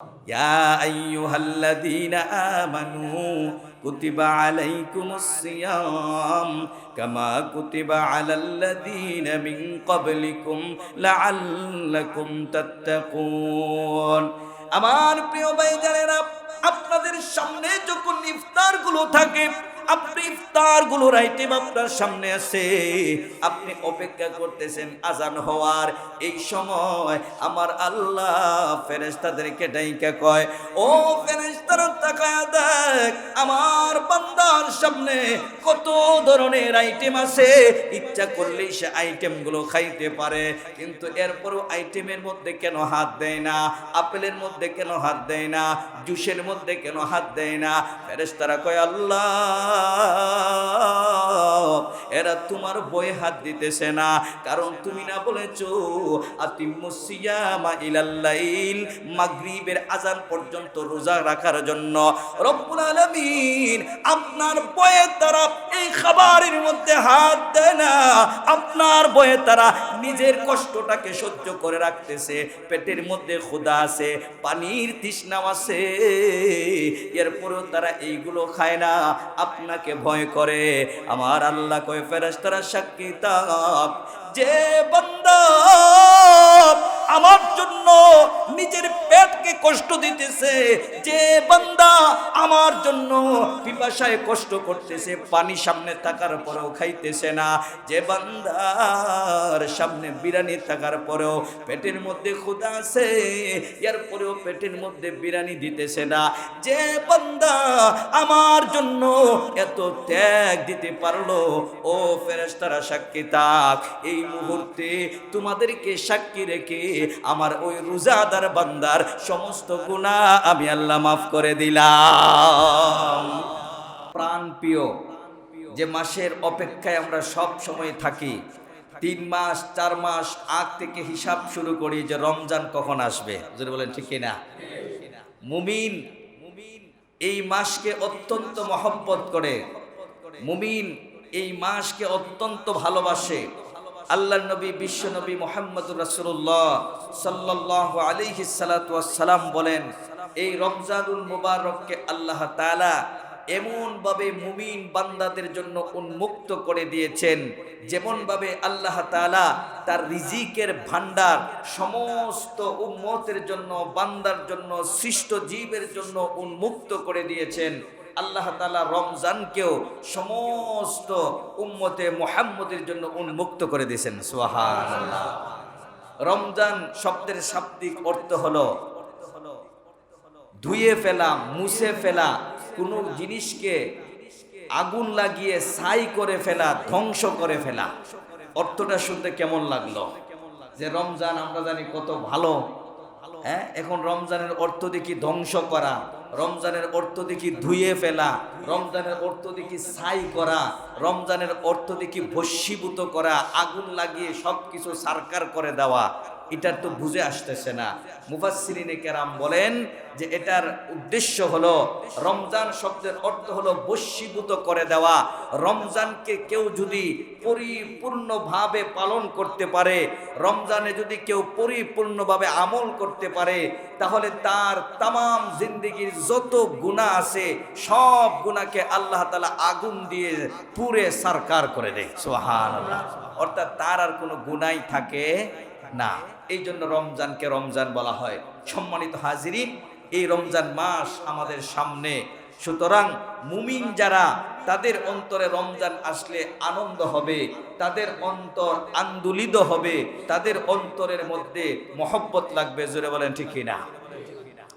يا أيها الذين آمنوا كتب عليكم الصيام كما كتب على الذين من قبلكم لعلكم تتقون আমার প্রিয় ভাইজানেরা, আপনাদের সামনে যখন ইফতার গুলো থাকে, আপনি ইফতার গুলোর আইটেম আপনার সামনে আছে, আপনি অপেক্ষা করতেছেন আজান হওয়ার। এই সময় আমার আল্লাহ ফেরেশতাদেরকে ডাইকা কয়, ও ফেরেশতারা তাকায়া দেখ, আমার বান্দার সামনে কত ধরনের আইটেম আছে, ইচ্ছা করলেই সে আইটেম গুলো খাইতে পারে, কিন্তু এরপরও আইটেমের মধ্যে কেন হাত দেয় না? আপেলের মধ্যে কেন হাত দেয় না? জুসের মধ্যে কেন হাত দেয় না? ফেরেশতারা কয়, আল্লাহ এরা তোমার বয়ে হাত দিতেছে না, কারণ তুমি না বলেছো আতিম্মুস সিয়ামা ইলাল লাইল, মাগরিবের আজান পর্যন্ত রোজা রাখার জন্য। রব্বুল আলামিন আপনার বয়ে তারা এই খাবারের মধ্যে হাত দেয় না, আপনার বয়ে তারা নিজের কষ্টটাকে সহ্য করে রাখতেছে, পেটের মধ্যে ক্ষুধা আছে, পানির তৃষ্ণা আছে, এরপরেও তারা এইগুলো খায় না, আপনাকে ভয় করে। আমার আল্লাহ কয়, ফেরেশতারা সাক্ষী থাক, যে বান্দা আমার জন্য নিজের পেটকে কষ্ট দিতেছে, যে বান্দা আমার জন্য পিপাসায় কষ্ট করতেছে, পানি সামনে থাকার পরেও খাইতেছে না, যে বান্দার সামনে বিরিয়ানি থাকার পরেও পেটের মধ্যে ক্ষুধা আছে, এরপরেও পেটের মধ্যে বিরিয়ানি দিতেছে না, যে বান্দা আমার জন্য এত ত্যাগ দিতে পারলো, ও ফেরেশতারা সাক্ষী থাক, এই মুহূর্তে তোমাদেরকে সাক্ষী রেখে আমার ওই রোজাদার বান্দার সমস্ত গুনাহ আমি আল্লাহ মাফ করে দিলাম। প্রাণ প্রিয় যে মাসের অপেক্ষায় আমরা সব সময় থাকি, 3 মাস 4 মাস আগ থেকে হিসাব শুরু করি যে রমজান কখন আসবে। যদি বলেন ঠিক কিনা? মুমিন এই মাসকে অত্যন্ত মহব্বত করে, মুমিন এই মাসকে অত্যন্ত ভালোবাসে। আল্লাহর নবী বিশ্ব নবী মুহাম্মদুর রাসূলুল্লাহ সাল্লাল্লাহু আলাইহি সাল্লাতু ওয়াস সালাম বলেন, এই রমজানুল মুবারককে আল্লাহ তাআলা এমন ভাবে মুমিন বান্দাদের জন্য উন্মুক্ত করে দিয়েছেন, যেমন ভাবে আল্লাহ তাআলা তার রিজিকের ভান্ডার সমস্ত উম্মতের জন্য, বান্দার জন্য, সৃষ্ট জীবের জন্য উন্মুক্ত করে দিয়েছেন। আল্লাহ তাআলা রমজানকেও সমস্ত উম্মতে মুহাম্মদের জন্য উন্মুক্ত করে দিয়েছেন। সুবহানাল্লাহ। রমজান শব্দের শাব্দিক অর্থ হলো ধুয়ে ফেলা, মুছে ফেলা, কোনো জিনিসকে আগুন লাগিয়ে ছাই করে ফেলা, ধ্বংস করে ফেলা। অর্থটা শুনতে কেমন লাগলো? যে রমজান আমরা জানি কত ভালো, হ্যাঁ, এখন রমজানের অর্থ দেখি ধ্বংস করা, রমজানের অর্থ দেখি ধুয়ে ফেলা, রমজানের অর্থ দেখি ছাই করা, রমজানের অর্থ দেখি ভস্মীভূত করা, আগুন লাগিয়ে সবকিছু সারকার করে দেওয়া। এটার তো বুঝে আসতেছে না। মুফাসসিরিনে কেরাম বলেন যে এটার উদ্দেশ্য হলো, রমজান শব্দের অর্থ হলো বশীভূত করে দেওয়া। রমজানকে কেউ যদি পরিপূর্ণভাবে পালন করতে পারে, রমজানে যদি কেউ পরিপূর্ণভাবে আমল করতে পারে, তাহলে তার তামাম জিন্দেগির যত গুনাহ আছে সব গুনাহকে আল্লাহ তাআলা আগুন দিয়ে পুড়ে সারকার করে দেয়। সুবহানাল্লাহ। অর্থাৎ তার আর কোনো গুনাহই থাকে না। এই জন্য রমজানকে রমজান বলা হয়। সম্মানিত হাজিরিন, এই রমজান মাস আমাদের সামনে, সুতরাং মুমিন যারা, তাদের অন্তরে রমজান আসলে আনন্দ হবে, তাদের অন্তর আন্দোলিত হবে, তাদের অন্তরের মধ্যে মহব্বত লাগবে। জোরে বলেন ঠিক কিনা?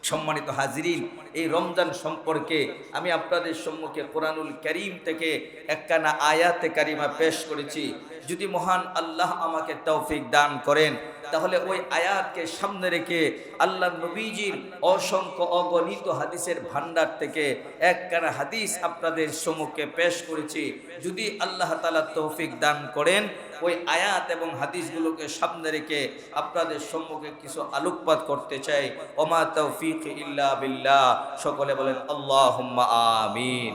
সম্মানিত হাজিরিন, এই রমজান সম্পর্কে আমি আপনাদের সম্মুখে কোরআনুল কারীম থেকে একখানা আয়াতে কারিমা পেশ করেছি। যদি মহান আল্লাহ আমাকে তৌফিক দান করেন, তাহলে ওই আয়াতকে সামনে রেখে আল্লাহ নবীজির অসংখ্য অগণিত হাদিসের ভান্ডার থেকে একখানা হাদিস আপনাদের সম্মুখে পেশ করেছি। যদি আল্লাহ তাআলা তৌফিক দান করেন, ওই আয়াত এবং হাদিসগুলোকে সামনে রেখে আপনাদের সম্মুখে কিছু আলোকপাত করতে চাই। ওমা তৌফিক ইল্লা বিল্লাহ। সকলে বলেন আল্লাহুম্মা আমিন।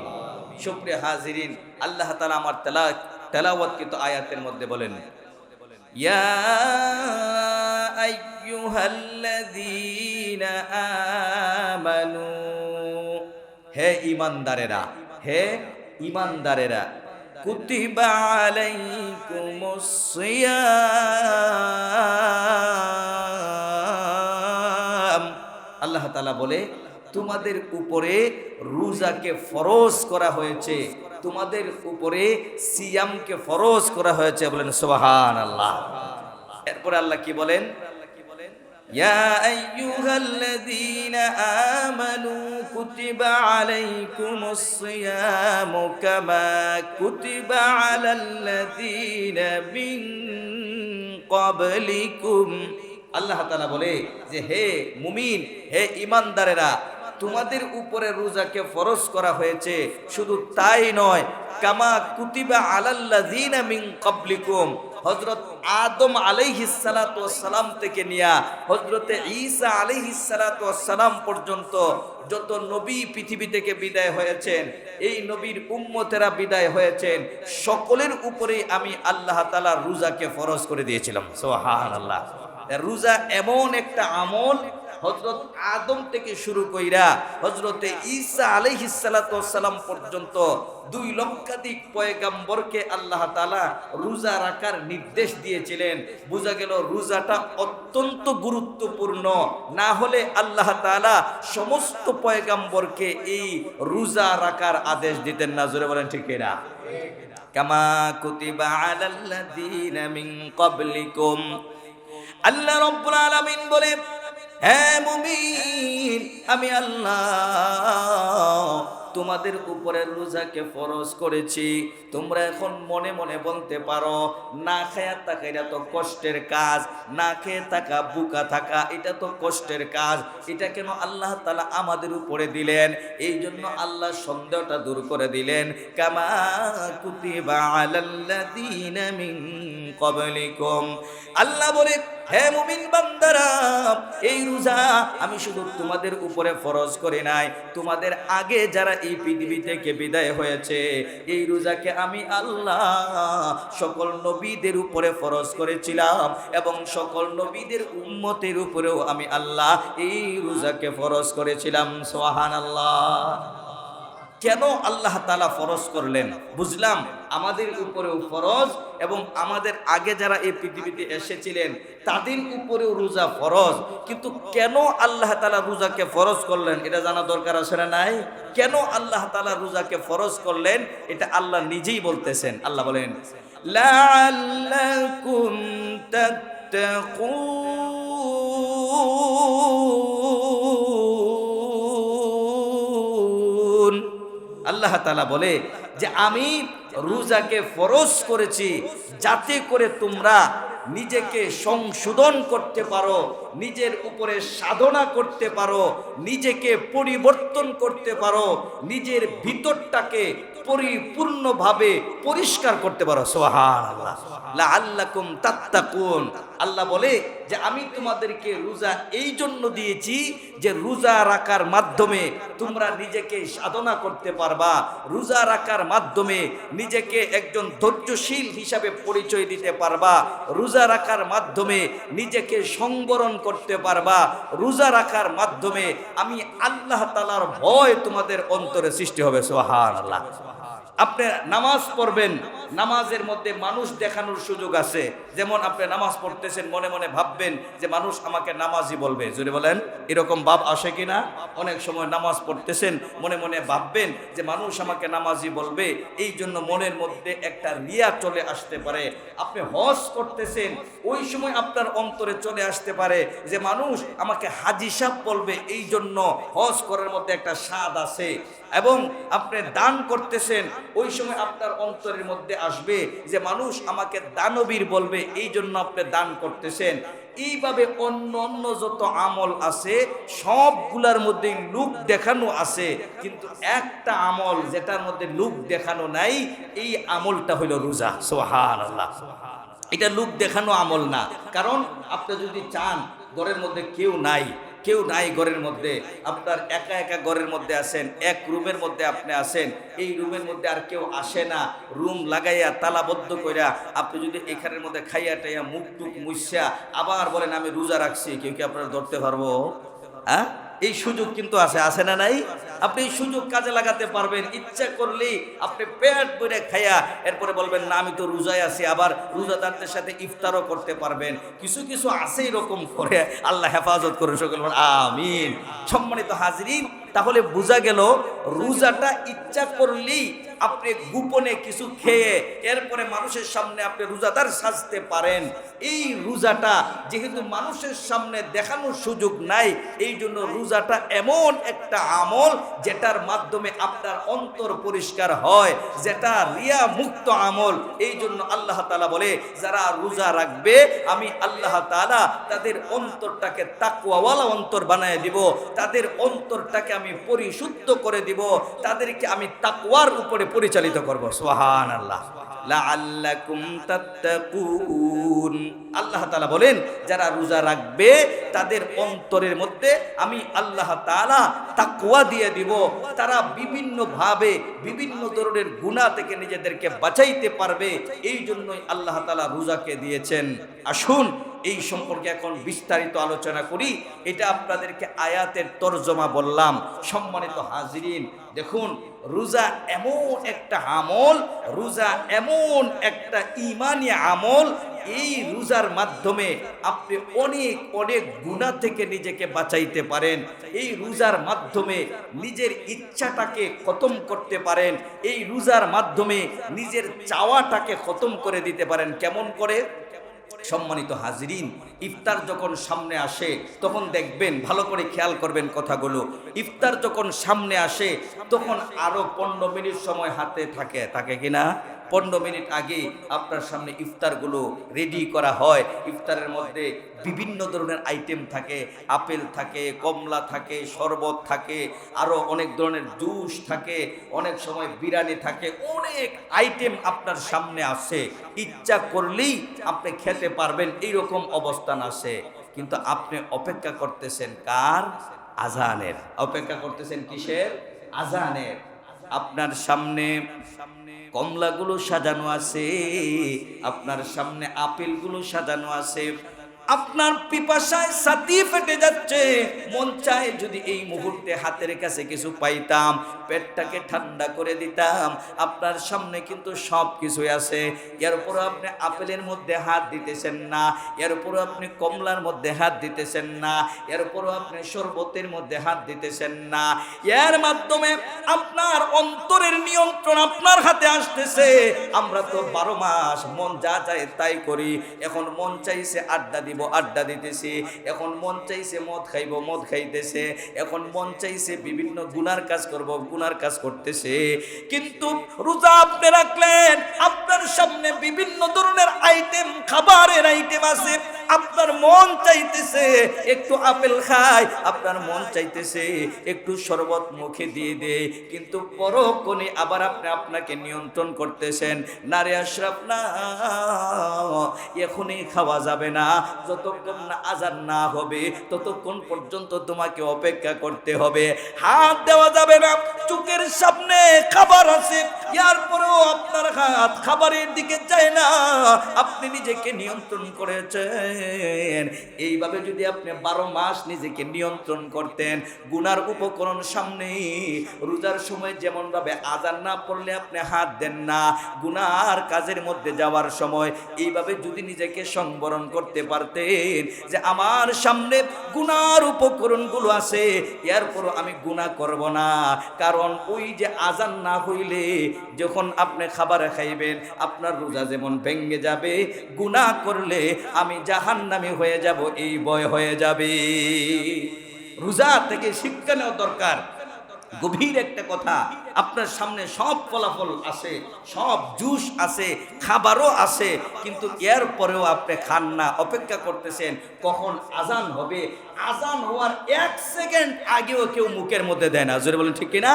সুপ্রিয় হাজিরিন, আল্লাহ তাআলা আমার তেলাওয়াতকৃত আয়াতের মধ্যে বলেন, ইয়া আইয়ুহাল্লাযীনা আল্লাযীনা আমানু, হে ঈমানদারেরা, হে ঈমানদারেরা, কুতিবা আলাইকুমুস সিয়াম, আল্লাহ তাআলা বলে তোমাদের উপরে রোজাকে ফরজ করা হয়েছে, তোমাদের উপরে সিয়ামকে ফরজ করা হয়েছে। বলেন সুবহানাল্লাহ। এরপরে আল্লাহ কি বলেন? ইয়া আইয়ুহাল্লাযীনা আমানু কুতিবা আলাইকুমুস সিয়ামু কামা কুতিবা আলাল্লাযীনা মিন ক্বাবলিকুম, আল্লাহ তাআলা বলে যে হে মুমিন, হে ঈমানদারেরা, তোমাদের উপরে রোজাকে ফরজ করা হয়েছে। শুধু তাই নয়, কামা কুতিবা আলাল্লাযীনা মিন ক্বাবলিকুম, হযরত আদম আলাইহিস সালাতু ওয়াস সালাম থেকে নিয়া হযরতে ঈসা আলাইহিস সালাতু ওয়াস সালাম পর্যন্ত যত নবী পৃথিবী থেকে বিদায় হয়েছেন, এই নবীর উম্মতেরা বিদায় হয়েছেন, সকলের উপরেই আমি আল্লাহ তাআলা রোজাকে ফরজ করে দিয়েছিলাম। সুবহানাল্লাহ। রোজা এমন একটা আমল, হযরত আদম থেকে শুরু কইরা হযরতে ঈসা আলাইহিস সালাতু ওয়াস সালাম পর্যন্ত 2 লক্ষাধিক পয়গম্বরকে আল্লাহ তাআলা রোজা রাখার নির্দেশ দিয়েছিলেন। বোঝা গেল রোজাটা অত্যন্ত গুরুত্বপূর্ণ। না হলে আল্লাহ তাআলা সমস্ত পয়গম্বরকে এই রোজা রাখার আদেশ দিতেন না। জোরে বলেন ঠিক কিনা? কামা কুতিবা আলাল্লাযীনা মিন ক্বাবলিকুম, আল্লাহ রাব্বুল আলামিন বলে হে মুমিন, আমি আল্লাহ তোমাদের উপরে রোজাকে ফরজ করেছি। তোমরা এখন মনে মনে বলতে পারো, না খেয়ে থাকা এটা তো কষ্টের কাজ, না খেয়ে থাকা বুকা থাকা এটা তো কষ্টের কাজ, এটা কেন আল্লাহ তাআলা আমাদের উপরে দিলেন? এই জন্য আল্লাহ সন্দেহটা দূর করে দিলেন। কামা কুতিবা আলাল্লাযীনা মিন ক্বাবলিকুম, আল্লাহ বলে হে মুমিন বান্দারা, এই রোজা আমি শুধু তোমাদের উপরে ফরজ করি নাই, তোমাদের আগে যারা এই পৃথিবী থেকে বিদায় হয়েছে, এই রোজাকে আমি আল্লাহ সকল নবীদের উপরে ফরজ করেছিলাম, এবং সকল নবীদের উম্মতের উপরেও আমি আল্লাহ এই রোজাকে ফরজ করেছিলাম। সুবহানাল্লাহ। কেন আল্লাহ তাআলা ফরজ করলেন? বুঝলাম আমাদের উপরেও ফরজ, এবং আমাদের আগে যারা এই পৃথিবীতে এসেছিলেন তাদের উপরেও রোজা ফরজ। কিন্তু কেন আল্লাহ তাআলা রোজাকে ফরজ করলেন এটা জানা দরকার আছে না নাই? কেন আল্লাহ তাআলা রোজাকে ফরজ করলেন এটা আল্লাহ নিজেই বলতেছেন। আল্লাহ বলেন লাআল্লাকুম তাত্তাকুন, আল্লাহ তাআলা বলে যে আমি রোজাকে ফরজ করেছি যাতে করে তোমরা নিজেকে সংশোধন করতে পারো, নিজের উপরে সাধনা করতে পারো, নিজেকে পরিবর্তন করতে পারো, নিজের ভিতরটাকে পরিপূর্ণভাবে পরিষ্কার করতে পারো। সুবহানাল্লাহ। লাআল্লাকুম তাত্তাকুন, আল্লাহ বলে যে আমি তোমাদেরকে রোজা এই জন্য দিয়েছি যে রোজা রাখার মাধ্যমে তোমরা নিজেকে সাধনা করতে পারবা, রোজা রাখার মাধ্যমে নিজেকে একজন ধৈর্যশীল হিসাবে পরিচয় দিতে পারবা, রোজা রাখার মাধ্যমে নিজেকে সংবরণ করতে পারবা, রোজা রাখার মাধ্যমে আমি আল্লাহ তাআলার ভয় তোমাদের অন্তরে সৃষ্টি হবে। সুবহানাল্লাহ। আপনি নামাজ পড়বেন, নামাজের মধ্যে মানুষ দেখানোর সুযোগ আছে। যেমন আপনি নামাজ পড়তেছেন, মনে মনে ভাববেন যে মানুষ আমাকে নামাজি বলবে। জোরে বলেন, এরকম ভাব আসে কিনা? অনেক সময় নামাজ পড়তেছেন, মনে মনে ভাববেন যে মানুষ আমাকে নামাজি বলবে, এই জন্য মনের মধ্যে একটা রিয়া চলে আসতে পারে। আপনি হজ করতেছেন, ওই সময় আপনার অন্তরে চলে আসতে পারে যে মানুষ আমাকে হাজী সাহেব বলবে, এই জন্য হজ করার মধ্যে একটা স্বাদ আছে। এবং আপনি দান করতেছেন, ওই সময় আপনার অন্তরের মধ্যে আসবে যে মানুষ আমাকে দানবীর বলবে, এই জন্য আপনি দান করতেছেন। এইভাবে অন্য অন্য যত আমল আছে সবগুলার মধ্যে লোক দেখানো আছে, কিন্তু একটা আমল যেটার মধ্যে লোক দেখানো নাই, এই আমলটা হইল রোজা। সুবহানাল্লাহ। এটা লোক দেখানো আমল না। কারণ আপনি যদি চান, ঘরের মধ্যে কেউ নাই ঘরের মধ্যে, আপনার একা একা ঘরের মধ্যে আছেন, এক রুমের মধ্যে আপনি আছেন, এই রুমের মধ্যে আর কেউ আসে না, রুম লাগাইয়া তালাবদ্ধ কইরা আপনি যদি এখানের মধ্যে খাইয়া টাইয়া মুখ টুক মুইসা আবার বলেন আমি রোজা রাখছি, কেউ কি আপনারা ধরতে পারবো? হ্যাঁ, এই সুযোগ কিন্তু আছে, আছে না নাই? আপনি এই সুযোগ কাজে লাগাতে পারবেন। ইচ্ছা করলেই আপনি পেট ভরে খাইয়া এরপরে বলবেন না আমি তো রোজায় আছি, আবার রোজাদারদের সাথে ইফতারও করতে পারবেন। কিছু কিছু আছে এরকম করে, আল্লাহ হেফাজত করে, সকল বলেন আমিন। সম্মানিত হাজরিন, তাহলে বোঝা গেল রোজাটা ইচ্ছা করলেই আপনি গোপনে কিছু খেয়ে এরপরে মানুষের সামনে আপনি রোজাদার সাজতে পারেন। এই রোজাটা যেহেতু মানুষের সামনে দেখানোর সুযোগ নাই, এই জন্য রোজাটা এমন একটা আমল যেটার মাধ্যমে আপনার অন্তর পরিষ্কার হয়, যেটা রিয়া মুক্ত আমল। এই জন্য আল্লাহ তাআলা বলে যারা রোজা রাখবে আমি আল্লাহ তাআলা তাদের অন্তরটাকে তাকওয়াওয়ালা অন্তর বানায় দিব, তাদের অন্তরটাকে আমি পরিশুদ্ধ করে দিব, তাদেরকে আমি তাকওয়ার উপরে পরিচালিত করব। সুবহানাল্লাহ। লাআল্লাকুম তাত্তাকুন। আল্লাহ তাআলা বলেন যারা রোজা রাখবে তাদের অন্তরের মধ্যে আমি আল্লাহ তাআলা তাকওয়া দিয়ে দিব, তারা বিভিন্ন ভাবে বিভিন্ন ধরনের গুনাহ থেকে নিজেদেরকে বাঁচাইতে পারবে। এই জন্যই আল্লাহ তাআলা রোজাকে দিয়েছেন। আসুন এই সম্পর্কে এখন বিস্তারিত আলোচনা করি। এটা আপনাদেরকে আয়াতের তরজমা বললাম। সম্মানিত হাজিরিন, দেখুন রোজা এমন একটা আমল, রোজা এমন একটা ঈমানি আমল, এই রোজার মাধ্যমে আপনি অনেক অনেক গুনাহ থেকে নিজেকে বাঁচাইতে পারেন। এই রোজার মাধ্যমে নিজের ইচ্ছাটাকে খতম করতে পারেন। এই রোজার মাধ্যমে নিজের চাওয়াটাকে খতম করে দিতে পারেন। কেমন করে? সম্মানিত হাজিরিন, ইফতার যখন সামনে আসে তখন দেখবেন, ভালো করে খেয়াল করবেন কথাগুলো, ইফতার যখন সামনে আসে তখন আরো 15 মিনিট সময় হাতে থাকে কিনা? 15 মিনিট আগে আপনার সামনে ইফতারগুলো রেডি করা হয়। ইফতারের মধ্যে বিভিন্ন ধরনের আইটেম থাকে, আপেল থাকে, কমলা থাকে, শরবত থাকে, আরো অনেক ধরনের জুস থাকে, অনেক সময় বিরিয়ানি থাকে, অনেক আইটেম আপনার সামনে আসে। ইচ্ছা করলেই আপনি খেতে পারবেন, এইরকম অবস্থান আসে। কিন্তু আপনি অপেক্ষা করতেছেন কার? আজানের। অপেক্ষা করতেছেন কিসের? আজানের। আপনার সামনে কমলাগুলো সাজানো আছে, আপনার সামনে আপেলগুলো সাজানো আছে, আপনার পিপাসায় ছাতি ফেটে যাচ্ছে, মন চায় যদি এই মুহূর্তে হাতের কাছে কিছু পাইতাম, পেটটাকে ঠান্ডা করে দিতাম। আপনার সামনে কিন্তু সব কিছুই আছে, এরপরও আপনি আপেলের মধ্যে হাত দিতেছেন না, এরপরও আপনি কমলার মধ্যে হাত দিতেছেন না, এরপরও আপনি শরবতের মধ্যে হাত দিতেছেন না। এর মাধ্যমে আপনার অন্তরের নিয়ন্ত্রণ আপনার হাতে আসতেছে। আমরা তো 12 মাস মন যা চায় তাই করি। এখন মন চাইছে আড্ডা দিব, আড্ডা দিতেছি। এখন মন চাইছে মদ খাইব, মদ খাইতেছে। এখন মন চাইছে বিভিন্ন গুনার কাজ করব, গুনার কাজ করতেছে। কিন্তু রোজা আপনি রাখলেন, আপনার সামনে বিভিন্ন ধরনের আইটেম, খাবারের আইটেম আছে। আপনার মন চাইতেছে একটু আপেল খাই, আপনার মন চাইতেছে একটু শরবত মুখে দিয়ে দে, কিন্তু পরক্ষণে আবার আপনি আপনাকে নিয়ন্ত্রণ করতেছেন, না রে আশরাফ না, এখনই খাওয়া যাবে না, যতক্ষণ না আজান না হবে ততক্ষণ পর্যন্ত তোমাকে অপেক্ষা করতে হবে। হাত দেওয়া যাবে না, চোখের সামনে খাবার আছে, এরপরেও আপনার হাত খাবারের দিকে যায় না, আপনি নিজেকে নিয়ন্ত্রণ করেছেন। এইভাবে যদি আপনি 12 মাস নিজেকে নিয়ন্ত্রণ করতেন, গুনার উপকরণ সামনে, রোজার সময় যেমন ভাবে আজান না পড়লে আপনি হাত দেন না, গুনার কাজের মধ্যে যাওয়ার সময় এইভাবে যদি নিজেকে সংবরণ করতে পারতেন যে আমার সামনে গুনার উপকরণগুলো আছে, এরপরও আমি গুনাহ করব না, কারণ ওই যে আজান না হইলে যখন আপনি খাবার খাইবেন আপনার রোজা যেমন ভেঙে যাবে, গুনাহ করলে আমি জাহান্নামী হয়ে যাব, এই ভয় হয়ে যাবে। রোজা থেকে শিক্ষা নেওয়া দরকার। গভীর একটা কথা, আপনার সামনে সব ফলাফল আছে, সব জুস আছে, খাবারও আছে, কিন্তু এর পরেও আপনি খান না, অপেক্ষা করতেছেন কখন আজান হবে। আজান হওয়ার 1 সেকেন্ড আগেও কেউ মুখের মধ্যে দেয় না। জোরে বলেন ঠিক কিনা?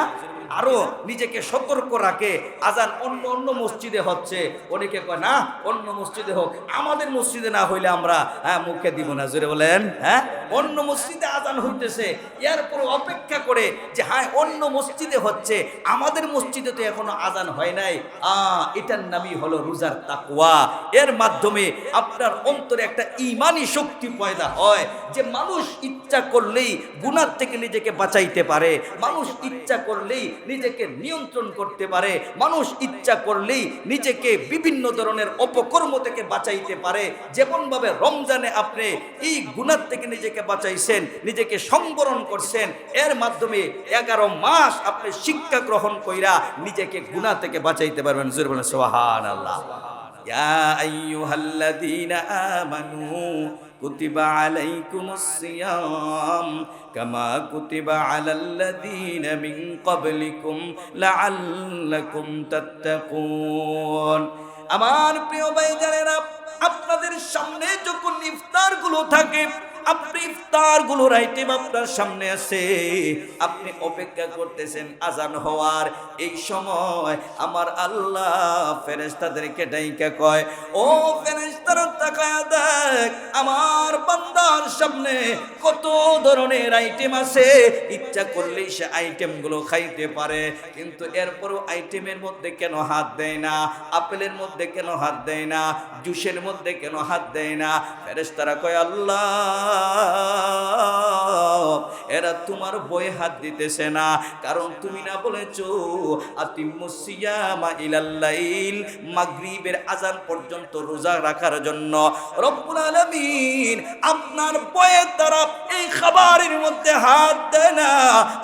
আরো নিজেকে সতর্ক রাখে। আজান অন্য অন্য মসজিদে হচ্ছে, অনেকে কয় না অন্য মসজিদে হোক, আমাদের মসজিদে না হইলে আমরা মুখে দিব না। জোরে বলেন, হ্যাঁ, অন্য মসজিদে আজান হইতেছে, এরপর অপেক্ষা করে যে হ্যাঁ অন্য মসজিদে হচ্ছে, আমাদের মসজিদে তো এখনো আজান হয় নাই। এটার নামই হলো রোজার তাকওয়া। এর মাধ্যমে আপনার অন্তরে একটা ঈমানি শক্তি পয়দা হয় যে মানুষ ইচ্ছা করলেই গুনাহ থেকে নিজেকে বাঁচাইতে পারে, মানুষ ইচ্ছা করলেই নিজেকে নিয়ন্ত্রণ করতে পারে, মানুষ ইচ্ছা করলেই নিজেকে বিভিন্ন ধরনের অপকর্ম থেকে বাঁচাইতে পারে। যেমনভাবে রমজানে আপনি এই গুনাহ থেকে নিজেকে বাঁচাইছেন, নিজেকে সংবরণ করছেন, এর মাধ্যমে 11 মাস আপনি শিক্ষা গ্রহণ কইরা নিজেকে গুনাহ থেকে বাঁচাইতে পারবেন। জোরে বলেন সুবহানাল্লাহ। ইয়া আইয়ুহাল্লাযীনা আমানু কুতিবা আলাইকুমুস সিয়াম কামা কুতিবা আলাল্লাযীনা মিন ক্বাবলিকুম লাআল্লাকুম তাত্তাকুন। আমার প্রিয় ভাইজানেরা, আপনাদের সামনে যখন ইফতার গুলো থাকে, আপনি ইফতার গুলোর আইটেম আপনার সামনে আছে, আপনি অপেক্ষা করতেছেন আজান হওয়ার। এই সময় আমার আল্লাহ ফেরেশতাদেরকে ডাইকা কয়, ও ফেরেশতারা তাকায়া দেখ আমার বান্দার সামনে কত ধরনের আইটেম আছে, ইচ্ছা করলেই সে আইটেম গুলো খাইতে পারে, কিন্তু এরপরও আইটেমের মধ্যে কেন হাত দেয় না, আপেলের মধ্যে কেন হাত দেয় না, জুসের মধ্যে কেন হাত দেয় না? ফেরেশতারা কয় আল্লাহ এরা তোমার বয়ে হাত দিতেছে না, কারণ তুমি না বলেছো আতিম্মুস সিয়ামা ইলাল লাইল, মাগরিবের আজান পর্যন্ত রোজা রাখার জন্য। রব্বুল আলামিন আপনার বয়ে তারা এই খাবারের মধ্যে হাত দেয় না,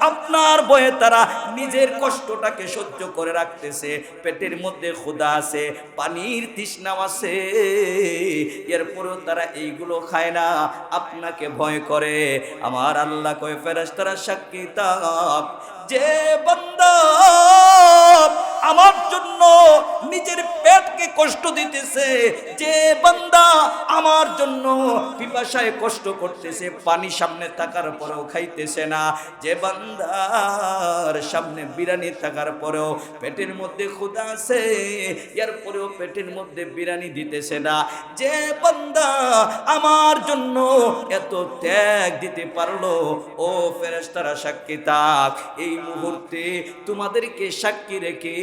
আপনার বয়ে তারা নিজের কষ্টটাকে সহ্য করে রাখতেছে, পেটের মধ্যে ক্ষুধা আছে, পানির তৃষ্ণা আছে, এরপরেও তারা এইগুলো খায় না, আপনাকে ভয় করে। আমার আল্লাহ কয় ফেরেশতারা সাক্ষী থাক, যে বান্দা আমার জন্য নিজের পেটকে কষ্ট দিতেছে, যে বান্দা আমার জন্য পিপাসায় কষ্ট করতেছে, পানি সামনে থাকার পরেও খাইতেছে না, যে বান্দার সামনে বিরিয়ানি থাকার পরেও পেটের মধ্যে ক্ষুধা আছে, এরপরেও পেটের মধ্যে বিরিয়ানি দিতেছে না, যে বান্দা আমার জন্য এত ত্যাগ দিতে পারলো, ও ফেরেশতারা সাক্ষী থাক, এই মুহূর্তে তোমাদেরকে সাক্ষী রেখে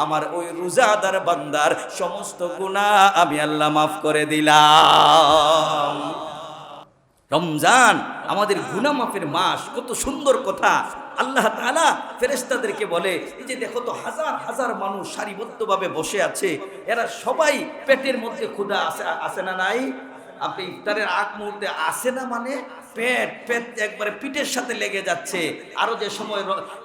আমার ওই রোজাদার বান্দার সমস্ত গুনাহ আমি আল্লাহ মাফ করে দিলাম। রমজান আমাদের গুনাহ মাফের মাস, কত সুন্দর কথা। আল্লাহ তাআলা ফেরেশতাদেরকে বলে, এই যে দেখো তো হাজার হাজার মানুষ সারিবদ্ধভাবে বসে আছে, এরা সবাই পেটের মধ্যে ক্ষুধা আছে না নাই? আপনি ইফতারের আগ মুহূর্তে আসে না, মানে পেট একবারে পিঠের সাথে লেগে যাচ্ছে। আরো যে সময়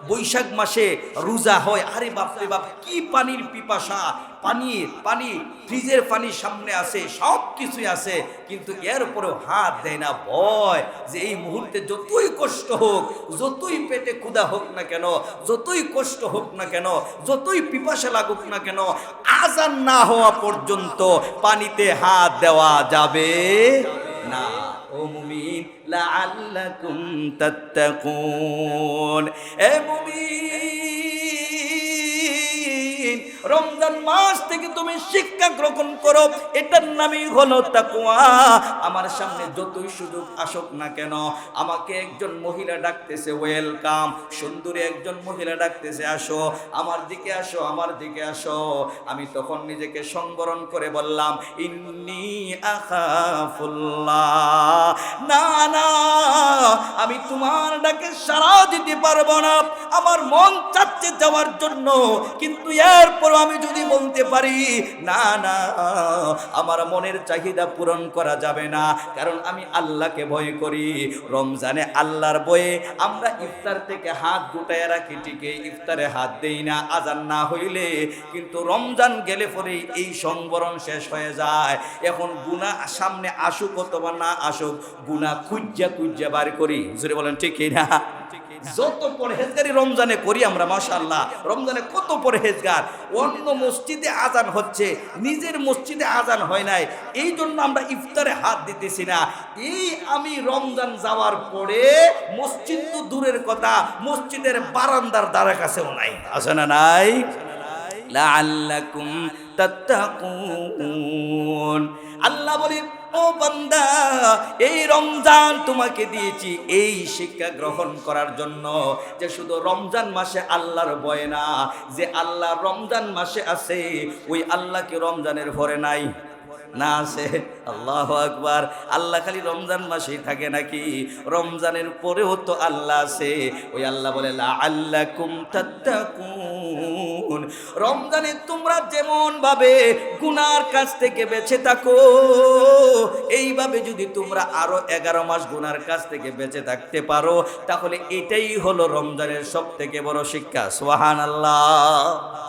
বৈশাখ মাসে রোজা হয়, আরে বাপরে বাপ কি পানির পিপাসা, পানি ফ্রিজের পানি সামনে আছে, সব কিছুই আছে, কিন্তু এর উপরেও হাত দেয় না, ভয় যে এই মুহূর্তে যতই কষ্ট হোক, যতই পেটে ক্ষুধা হোক না কেন, যতই কষ্ট হোক না কেন, যতই পিপাসা লাগুক না কেন, আজান না হওয়া পর্যন্ত পানিতে হাত দেওয়া যাবে না। ও মুমিন লাআল্লাকুম তাত্তাকুন, এ মুমিন রমজান মাস থেকে তুমি শিক্ষা গ্রহণ করো, এটার নামই হলো তাকওয়া। আমার সামনে যতই সুযোগ আসুক না কেন, আমাকে একজন মহিলা ডাকতেছে, ওয়েলকাম, সুন্দরী একজন মহিলা ডাকতেছে, আসো আমার দিকে আসো, আমার দিকে আসো। আমি তখন নিজেকে সংবরণ করে বললাম, ইন্নী আখাফুল্লাহ, না না আমি তোমার ডাকে সাড়া দিতে পারবো না, আমার মন চাচ্ছে যাওয়ার জন্য, কিন্তু এরপর আমি যদি বলতে পারি না না আমার মনের চাহিদা পূরণ করা যাবে না, কারণ আমি আল্লাহকে ভয় করি। রমজানে আল্লাহর ভয়ে আমরা ইফতার থেকে হাত গুটায় রাখি, ঠিকই ইফতারে হাত দেই না আজান না হইলে, কিন্তু রমজান গেলে পরে এই সংবরণ শেষ হয়ে যায়। এখন গুনাহ সামনে আসুক অথবা না আসুক, গুনাহ খুঁজা বার করি। জোরে বলেন ঠিক না? যত পরহেজগারি রমজানে করি আমরা, মাশাআল্লাহ, রমজানে কত পরহেজগার। অন্য মসজিদে আজান হচ্ছে, নিজের মসজিদে আজান হয় নাই, এই জন্য আমরা ইফতারে হাত দিতেছি না। এই আমি রমজান যাওয়ার পরে মসজিদ তো দূরের কথা, মসজিদের বারান্দার দ্বারা কাছেও নাই, আছে না নাই? লাআল্লাকুম তাত্তাকুন। আল্লাহ বলেন, ও বান্দা, এই রমজান তোমাকে দিয়েছি এই শিক্ষা গ্রহণ করার জন্য যে শুধু রমজান মাসে আল্লাহর ভয় না, যে আল্লাহ রমজান মাসে আছে ওই আল্লাহকে রমজানের ভরে নাই না আছে? আল্লাহু আকবার। আল্লাহ খালি রমজান মাসেই থাকে নাকি? রমজানের পরেও তো আল্লাহ আছে। ওই আল্লাহ বলে লাআল্লাকুম তাত্তাকুন। রমজানে তোমরা যেমন ভাবে গুনার কাছ থেকে বেঁচে থাকো, এইভাবে যদি তোমরা আরো 11 মাস গুনার কাছ থেকে বেঁচে থাকতে পারো, তাহলে এটাই হলো রমজানের সব থেকে বড় শিক্ষা। সুবহানাল্লাহ।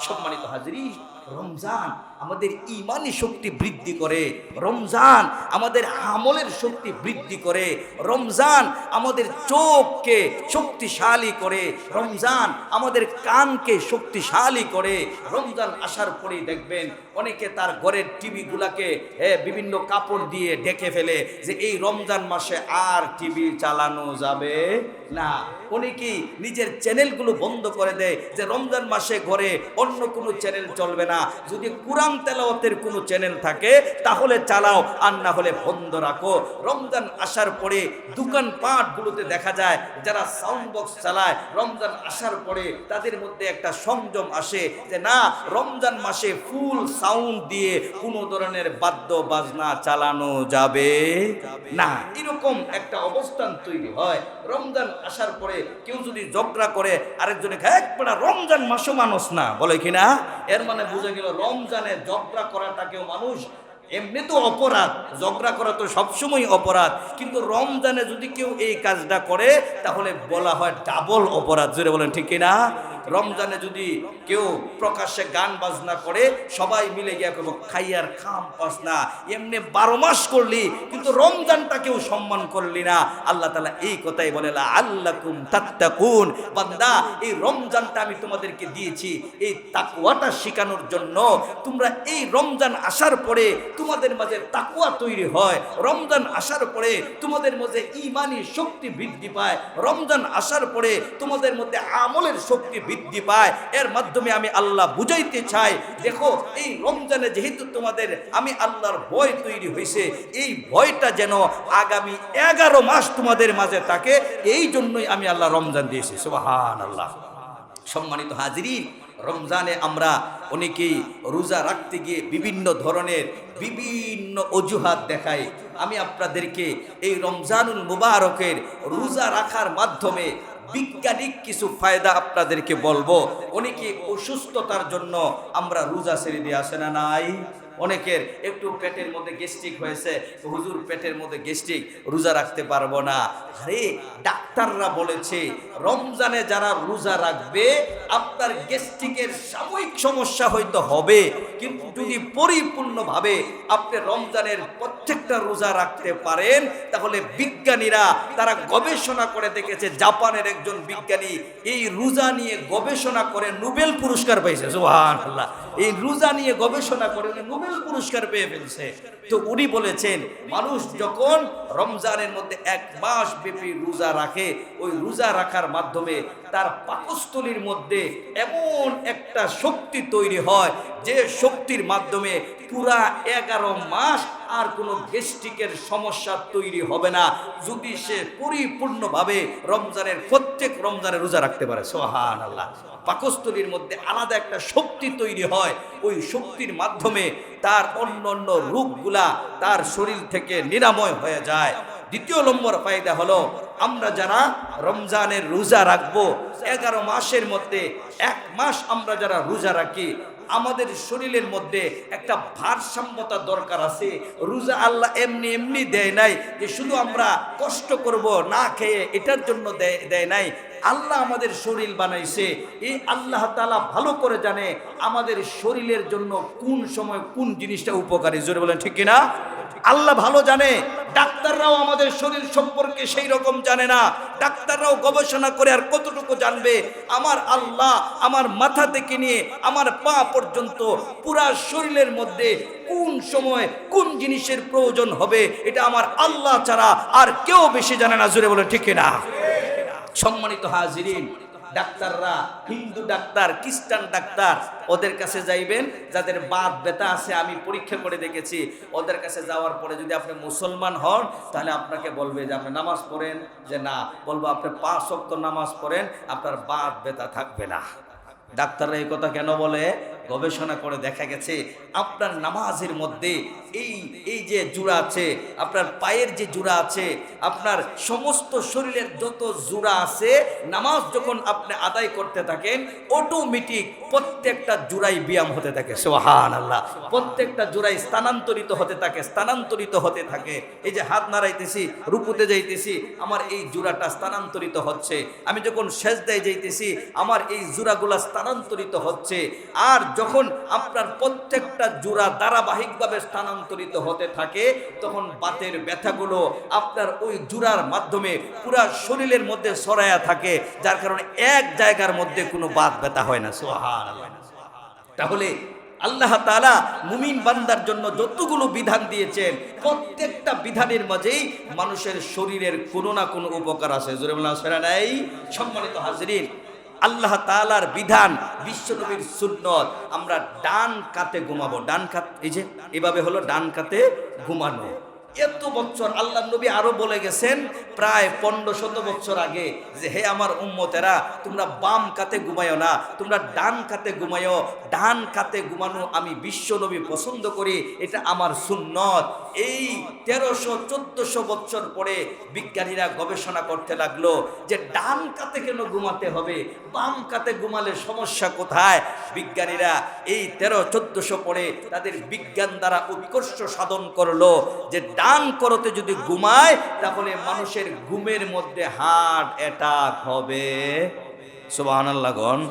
সম্মানিত হাজিরিন, রমজান আমাদের ঈমানি শক্তি বৃদ্ধি করে, রমজান আমাদের আমলের শক্তি বৃদ্ধি করে, রমজান আমাদের চোখকে শক্তিশালী করে, রমজান আমাদের কানকে শক্তিশালী করে। রমজান আসার পরেই দেখবেন অনেকে তার ঘরের টিভিগুলাকে বিভিন্ন কাপড় দিয়ে ঢেকে ফেলে যে এই রমজান মাসে আর টিভি চালানো যাবে না। অনেকেই নিজের চ্যানেলগুলো বন্ধ করে দেয় যে রমজান মাসে ঘরে অন্য কোনো চ্যানেল চলবে না, যদি কুরআন তেলাওয়াতের কোনো চ্যানেল থাকে তাহলে চালাও, আর না হলে বন্ধ রাখো। রমজান আসার পরে দোকানপাটগুলোতে দেখা যায় যারা সাউন্ড বক্স চালায়, রমজান আসার পরে তাদের মধ্যে একটা সংযম আসে যে না, রমজান মাসে ফুল সাউন্ড দিয়ে কোনো ধরনের বাদ্য বাজনা চালানো যাবে না। এরকম একটা অবস্থান তৈরি হয়। রমজান আসার পরে কেউ যদি ঝগড়া করে আরেকজনকে, একবারে রমজান মাসও মানুষ না, বলে কিনা? এর মানে বুঝে গেল রমজানে ঝগড়া করাটাকেও মানুষ। এমনি তো অপরাধ, ঝগড়া করা তো সবসময় অপরাধ, কিন্তু রমজানে যদি কেউ এই কাজটা করে তাহলে বলা হয় ডাবল অপরাধ। জোরে বলেন ঠিক কিনা? রমজানে যদি কেউ প্রকাশ্যে গান বাজনা করে, সবাই মিলে গিয়ে কেউ খাইয়ার খাম পাস না, এমনি 12 মাস করলি কিন্তু রমজানটা কেউ সম্মান করলি না। আল্লাহ তাআলা এই কথাই বলে লাআল্লাকুম তাত্তাকুন। বান্দা, এই রমজানটা আমি তোমাদেরকে দিয়েছি এই তাকওয়াটা শেখানোর জন্য। তোমরা এই রমজান আসার পরে তোমাদের মাঝে তাকওয়া তৈরি হয়, রমজান আসার পরে তোমাদের মধ্যে ঈমানি শক্তি বৃদ্ধি পায়, রমজান আসার পরে তোমাদের মধ্যে আমলের শক্তি বৃদ্ধি পায়। এর মাধ্যমে আমি আল্লাহ বুঝাইতে চাই, দেখো এই রমজানে যেহেতু তোমাদের আমি আল্লাহর ভয় তৈরি হয়েছে, এই ভয়টা যেন আগামী 11 মাস তোমাদের মাঝে থাকে, এই জন্যই আমি আল্লাহ রমজান দিয়েছি। সুবহানাল্লাহ। সম্মানিত হাজিরিন, রমজানে আমরা অনেকেই রোজা রাখতে গিয়ে বিভিন্ন ধরনের বিভিন্ন অজুহাত দেখাই। আমি আপনাদেরকে এই রমজানুল মুবারকের রোজা রাখার মাধ্যমে বিজ্ঞানিক কিছু ফায়দা আপনাদেরকে বলবো। অনেকে অসুস্থতার জন্য আমরা রোজা ছেড়ে দিয়ে আসে না নাই? অনেকের একটু পেটের মধ্যে গ্যাস্ট্রিক হয়েছে, হুজুর পেটের মধ্যে গ্যাস্ট্রিক, রোজা রাখতে পারবো না। আরে ডাক্তাররা বলেছে রমজানে যারা রোজা রাখবে আপনার গ্যাস্ট্রিকের সাময়িক সমস্যা হয়তো হবে, কিন্তু যদি পরিপূর্ণভাবে আপনি রমজানের প্রত্যেকটা রোজা রাখতে পারেন তাহলে বিজ্ঞানীরা তারা গবেষণা করে দেখেছে, জাপানের একজন বিজ্ঞানী এই রোজা নিয়ে গবেষণা করে নোবেল পুরস্কার পেয়েছে। সুবহানাল্লাহ। এই রোজা নিয়ে গবেষণা করে নোবেল পুরস্কার পেয়ে ফেলছে। তো উনি বলেছেন মানুষ যখন রমজানের মধ্যে 1 মাস ব্যাপী রোজা রাখে, ওই রোজা রাখার মাধ্যমে তার পাকস্থলীর মধ্যে এমন একটা শক্তি তৈরি হয় যে শক্তির মাধ্যমে পুরা 11 মাস আর কোনো গ্যাস্ট্রিকের সমস্যা তৈরি হবে না, যদি সে পরিপূর্ণভাবে রমজানের প্রত্যেক রমজানে রোজা রাখতে পারে। সুবহানাল্লাহ। পাকস্থলীর মধ্যে আলাদা একটা শক্তি তৈরি হয়, ওই শক্তির মাধ্যমে তার অন্য রোগগুলা তার শরীর থেকে নিরাময় হয়ে যায়। দ্বিতীয় নম্বর ফায়দা হলো, আমরা যারা রমজানের রোজা রাখবো 11 মাসের মধ্যে 1 মাস আমরা যারা রোজা রাখি, আমাদের শরীরের মধ্যে একটা ভারসাম্যতা দরকার আছে। রোজা আল্লাহ এমনি এমনি দেয় নাই যে শুধু আমরা কষ্ট করব না খেয়ে, এটার জন্য দেয় নাই। আল্লাহ আমাদের শরীর বানাইছে, এই আল্লাহ তাআলা ভালো করে জানে আমাদের শরীরের জন্য কোন সময় কোন জিনিসটা উপকারী। জোরে বলেন ঠিক কিনা? আল্লাহ ভালো জানে, ডাক্তাররাও আমাদের শরীর সম্পর্কে সেই রকম জানে না। ডাক্তাররাও গবেষণা করে আর কতটুকু জানবে? আমার আল্লাহ আমার মাথা থেকে নিয়ে আমার পা পর্যন্ত পুরা শরীরের মধ্যে কোন সময় কোন জিনিসের প্রয়োজন হবে এটা আমার আল্লাহ ছাড়া আর কেউ বেশি জানে না। জোরে বলে ঠিক না? সম্মানিত হাজিরিন, ডাক্তাররা, হিন্দু ডাক্তার, খ্রিস্টান ডাক্তার, ওদের কাছে যাইবেন যাদের বাত ব্যথা আছে, আমি পরীক্ষা করে দেখেছি। ওদের কাছে যাওয়ার পরে যদি আপনি মুসলমান হন তাহলে আপনাকে বলবে যে আপনি নামাজ পড়েন, যে না, বলবো আপনি 5 ওয়াক্ত নামাজ পড়েন, আপনার বাত ব্যথা থাকবে না। ডাক্তাররা এই কথা কেন বলে? গবেষণা করে দেখা গেছে আপনার নামাজের মধ্যে এই যে জোড়া আছে, আপনার পায়ের যে জোড়া আছে, আপনার সমস্ত শরীরের যত জোড়া আছে, নামাজ যখন আপনি আদায় করতে থাকেন অটোমেটিক প্রত্যেকটা জোড়াই ব্যায়াম হতে থাকে। সুবহানাল্লাহ। প্রত্যেকটা জোড়াই স্থানান্তরিত হতে থাকে। এই যে হাত নাড়াইতেছি, রুকুতে যাইতেছি, আমার এই জোড়াটা স্থানান্তরিত হচ্ছে। আমি যখন সেজদায় যাইতেছি আমার এই জোড়াগুলা স্থানান্তরিত হচ্ছে। আর যখন আপনার প্রত্যেকটা জোড়া ধারাবাহিকভাবে স্থানান্তরিত হতে থাকে তখন বাতের ব্যথাগুলো আপনার ওই জোড়ার মাধ্যমে পুরা শরীরের মধ্যে ছড়ায়া থাকে, যার কারণে এক জায়গার মধ্যে কোনো বাত ব্যথা হয় না। সুবহানাল্লাহ। তাহলে আল্লাহ তাআলা মুমিন বান্দার জন্য যতগুলো বিধান দিয়েছেন প্রত্যেকটা বিধানের মাঝেই মানুষের শরীরের কোনো না কোনো উপকার আছে। জোরে বলেন আছে না নাই? সম্মানিত হাজিরিন, আল্লাহ তাআলার বিধান, বিশ্বনবীর সুন্নত, আমরা ডান কাতে ঘুমাবো। ডান কাত, এই যে এভাবে হলো ডান কাতে ঘুমানো। এত বছর আল্লাহ নবী আরো বলে গেছেন প্রায় 1500 বছর আগে যে হে আমার উম্মতেরা, তোমরা বাম কাতে ঘুমায়ো না, তোমরা ডান কাতে ঘুমায়ো। ডান কাতে ঘুমানো আমি বিশ্ব নবী পছন্দ করি, এটা আমার সুন্নত। এই 1300-1400 বছর পরে বিজ্ঞানীরা গবেষণা করতে লাগলো যে ডান কাতে কেন ঘুমাতে হবে, বাম কাতে ঘুমালে সমস্যা কোথায়? বিজ্ঞানীরা এই 1300-1400 পরে তাদের বিজ্ঞান দ্বারা উৎকর্ষ সাধন করলো যে ডান করতে যদি ঘুমায় তাহলে মানুষের ঘুমের মধ্যে হার্ট অ্যাটাক হবে। সুবহানাল্লাহ গণ।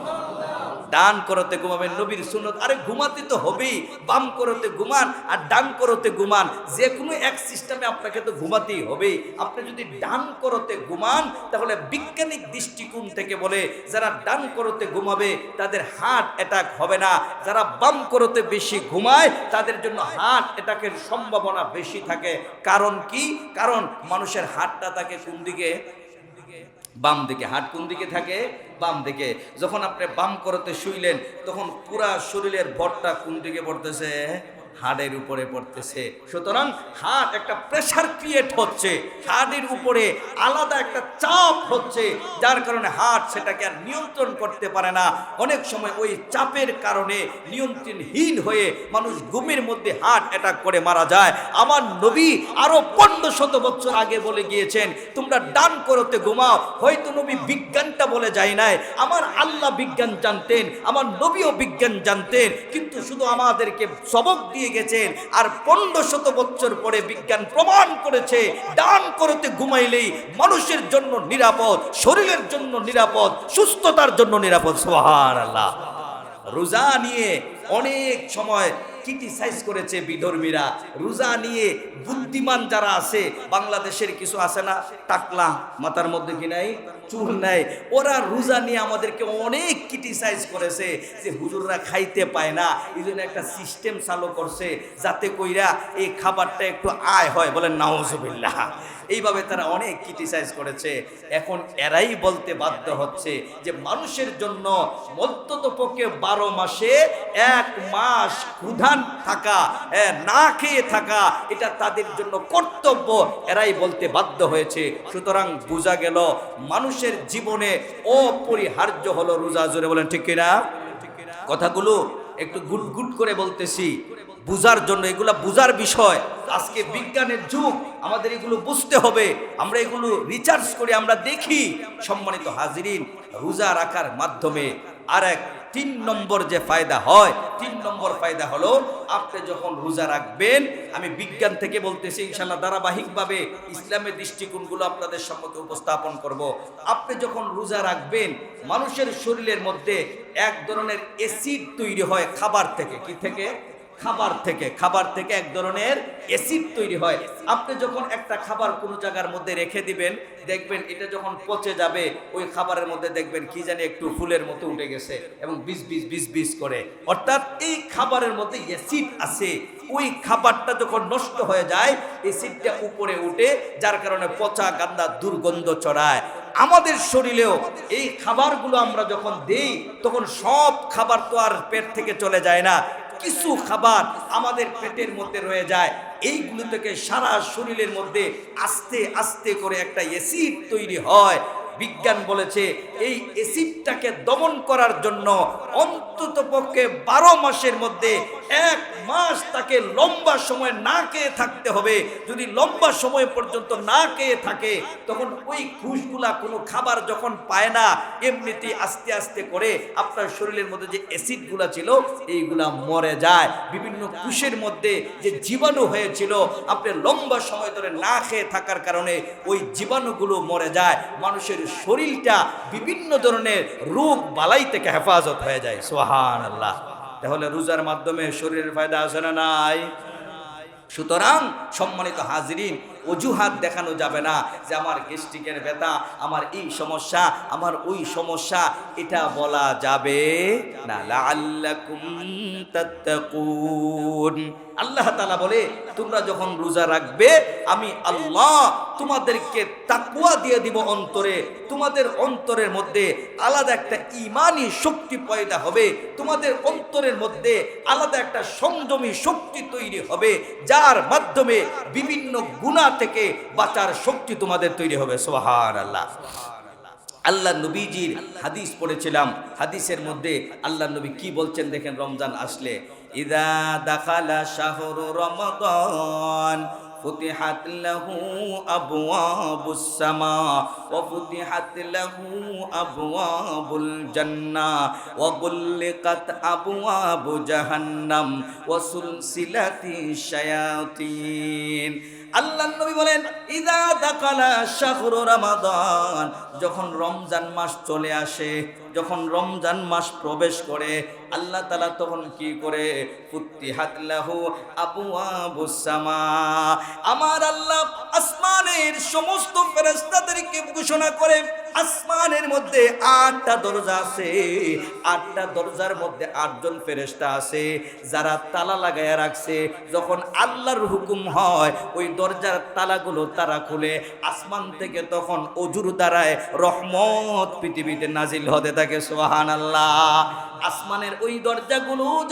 ডান করতে ঘুমাবেন, নবীর সুন্নত। আরে ঘুমাতে তো হবেই, বাম করতে ঘুমান আর ডান করতে ঘুমান, যে কোনো এক সিস্টেমে আপনাকে তো ঘুমাতেই হবে। আপনি যদি ডান করতে ঘুমান তাহলে বৈজ্ঞানিক দৃষ্টিকোণ থেকে বলে যারা ডান করতে ঘুমাবে তাদের হার্ট অ্যাটাক হবে না, যারা বাম করতে বেশি ঘুমায় তাদের জন্য হার্ট অ্যাটাকের সম্ভাবনা বেশি থাকে। কারণ কি? কারণ মানুষের হার্টটা থাকে কোন দিকে? বাম দিকে। হার্ট কোন দিকে থাকে? বাম দিকে। যখন আপনি বাম করতে শুইলেন তখন পুরা শরীরের ভরটা কোন দিকে পড়তেছে? হার্টের উপরে পড়তেছে। সুতরাং হার্ট একটা প্রেসার ক্রিয়েট হচ্ছে, হার্টের উপরে আলাদা একটা চাপ হচ্ছে, যার কারণে হার্ট সেটাকে আর নিয়ন্ত্রণ করতে পারে না। অনেক সময় ওই চাপের কারণে নিয়ন্ত্রণহীন হয়ে মানুষ ঘুমের মধ্যে হার্ট অ্যাটাক করে মারা যায়। আমার নবী আরো 1500 বছর আগে বলে গিয়েছেন তোমরা ডান করতে ঘুমাও। হয়তো নবী বিজ্ঞানটা বলে যায় নাই, আমার আল্লাহ বিজ্ঞান জানতেন, আমার নবীও বিজ্ঞান জানতেন, কিন্তু শুধু আমাদেরকে সবক দিয়ে গেছেন। আর 1500 বছর পরে বিজ্ঞান প্রমাণ করেছে ডান করতে ঘুমাইলেই মানুষের জন্য নিরাপদ, শরীরের জন্য নিরাপদ, সুস্থতার জন্য নিরাপদ। সুবহানাল্লাহ। রোজা নিয়ে অনেক সময় ক্রিটিসাইজ করেছে বিধর্মীরা। রোজা নিয়ে বুদ্ধিমান যারা আছে, বাংলাদেশের কিছু আছে না, টাকলা, মাথার মধ্যে কি নাই, চুল নাই, ওরা রোজা নিয়ে আমাদেরকে অনেক ক্রিটিসাইজ করেছে যে হুজুররা খাইতে পায় না, এই জন্য একটা সিস্টেম চালু করছে যাতে কইরা এই খাবারটা একটু আয় হয়। বলেন নাউজুবিল্লাহ। এইভাবে তারা অনেক ক্রিটিসাইজ করেছে। এখন এরাই বলতে বাধ্য হচ্ছে যে মানুষের জন্য অন্ততপক্ষে 12 মাসে 1 মাস ক্ষুধান থাকা, না খেয়ে থাকা, এটা তাদের জন্য কর্তব্য। এরাই বলতে বাধ্য হয়েছে। সুতরাং বোঝা গেল মানুষের জীবনে অপরিহার্য হলো রোজা। জোরে বলেন ঠিক কিনা? কথাগুলো একটু গুট গুট করে বলতেছি বুঝার জন্য, এগুলা বুঝার বিষয়। আজকে বিজ্ঞানের যুগ, আমাদের এগুলো বুঝতে হবে। আমরা এগুলো রিসার্চ করি, আমরা দেখি। সম্মানিত হাজিরিন, রোজা রাখার মাধ্যমে আর এক 3 নম্বর যে ফায়দা হয়, 3 নম্বর ফায়দা হলো আপনি যখন রোজা রাখবেন, আমি বিজ্ঞান থেকে বলতেছি, ইনশাআল্লাহ ধারাবাহিকভাবে ইসলামের দৃষ্টিকোণগুলো আপনাদের সম্মুখে উপস্থাপন করব। আপনি যখন রোজা রাখবেন মানুষের শরীরের মধ্যে এক ধরনের অ্যাসিড তৈরি হয় খাবার থেকে। কি থেকে? খাবার থেকে এক ধরনের অ্যাসিড তৈরি হয়। আপনি যখন একটা খাবার কোনো জায়গার মধ্যে রেখে দিবেন, দেখবেন এটা যখন পচে যাবে ওই খাবারের মধ্যে দেখবেন কি জানি একটু ফুলের মতো উঠে গেছে এবং বিজ বিজ করে, অর্থাৎ এই খাবারের মধ্যে অ্যাসিড আছে। ওই খাবারটা যখন নষ্ট হয়ে যায় অ্যাসিডটা উপরে উঠে, যার কারণে পচা গান্দা দুর্গন্ধ ছড়ায়। আমাদের শরীরেও এই খাবারগুলো আমরা যখন দেই তখন সব খাবার তো আর পেট থেকে চলে যায় না, কিছু খাবার আমাদের পেটের মধ্যে রয়ে যায়। এইগুলো থেকে সারা শরীরের মধ্যে আস্তে আস্তে করে একটা অ্যাসিড তৈরি হয়। বিজ্ঞান বলেছে এই অ্যাসিডটাকে দমন করার জন্য অন্তত পক্ষে 12 মাসের মধ্যে 1 মাস তাকে লম্বা সময় না খেয়ে থাকতে হবে। যদি লম্বা সময় পর্যন্ত না খেয়ে থাকে তখন ওই কোষগুলা কোনো খাবার যখন পায় না এমনিতেই আস্তে আস্তে করে আপনার শরীরের মধ্যে যে অ্যাসিডগুলা ছিল এইগুলা মরে যায়। বিভিন্ন কোষের মধ্যে যে জীবাণু হয়েছিল আপনি লম্বা সময় ধরে না খেয়ে থাকার কারণে ওই জীবাণুগুলো মরে যায়। মানুষের শরীরটা বিভিন্ন ধরনের রোগ বালাই থেকে হেফাজত হয়ে যায়। সুবহানাল্লাহ। তাহলে রোজার মাধ্যমে শরীরের ফায়দা আছে না নাই? সুতরাং সম্মানিত হাজিরিন, অজুহাত দেখানো যাবে না যে আমার গ্যাস্ট্রিকের ব্যথা, আমার এই সমস্যা, আমার ওই সমস্যা, এটা বলা যাবে না। লাআল্লাকুম তাত্তাকুন। আল্লাহ তাআলা বলে তোমরা যখন রোজা রাখবে আমি আল্লাহ তোমাদেরকে তাকওয়া দিয়ে দিব অন্তরে, তোমাদের অন্তরের মধ্যে আলাদা একটা ঈমানি শক্তি পয়দা হবে, তোমাদের অন্তরের মধ্যে আলাদা একটা সংযমী শক্তি তৈরি হবে, যার মাধ্যমে বিভিন্ন গুনাহ থেকে বাঁচার শক্তি তোমাদের তৈরি হবে। সুবহানাল্লাহ। আল্লাহ নবীজির হাদিস পড়েছিলাম, হাদিসের মধ্যে আল্লাহ নবী কি বলছেন দেখেন, রমজান আসলে ইযা দাখালা শাহরু রমাদান ফুতিহাত লাহু আবওয়াবুস সামা ওয়া ফুতিহাত লাহু আবওয়াবুল জান্নাহ ওয়া গুল্লিকাত আবওয়াবু জাহান্নাম ওয়া সুলসিলাতিশ শায়াতিন। আল্লাহ নবী বলেন ইযা দাখালা শাহরু রমাদান, যখন রমজান মাস চলে আসে, যখন রমজান মাস প্রবেশ করে আল্লাহ তাআলা তখন কি করে, ফুতিহাত লাহু আবওয়াবুস সামা, আমার আল্লাহ আসমানের সমস্ত ফেরেশতাদেরকে ঘোষণা করে আসমানের মধ্যে 8টা দরজা আছে, 8টা দরজার মধ্যে 8 জন ফেরেশতা আছে যারা তালা লাগায়া রাখছে। যখন আল্লাহর হুকুম হয় ওই দরজার তালাগুলো তারা খুলে, আসমান থেকে তখন অজুর দ্বারায় রহমত পৃথিবীতে নাজিল হতে থাকে। সুবহানাল্লাহ। আসমানের ওই দরজাগুলো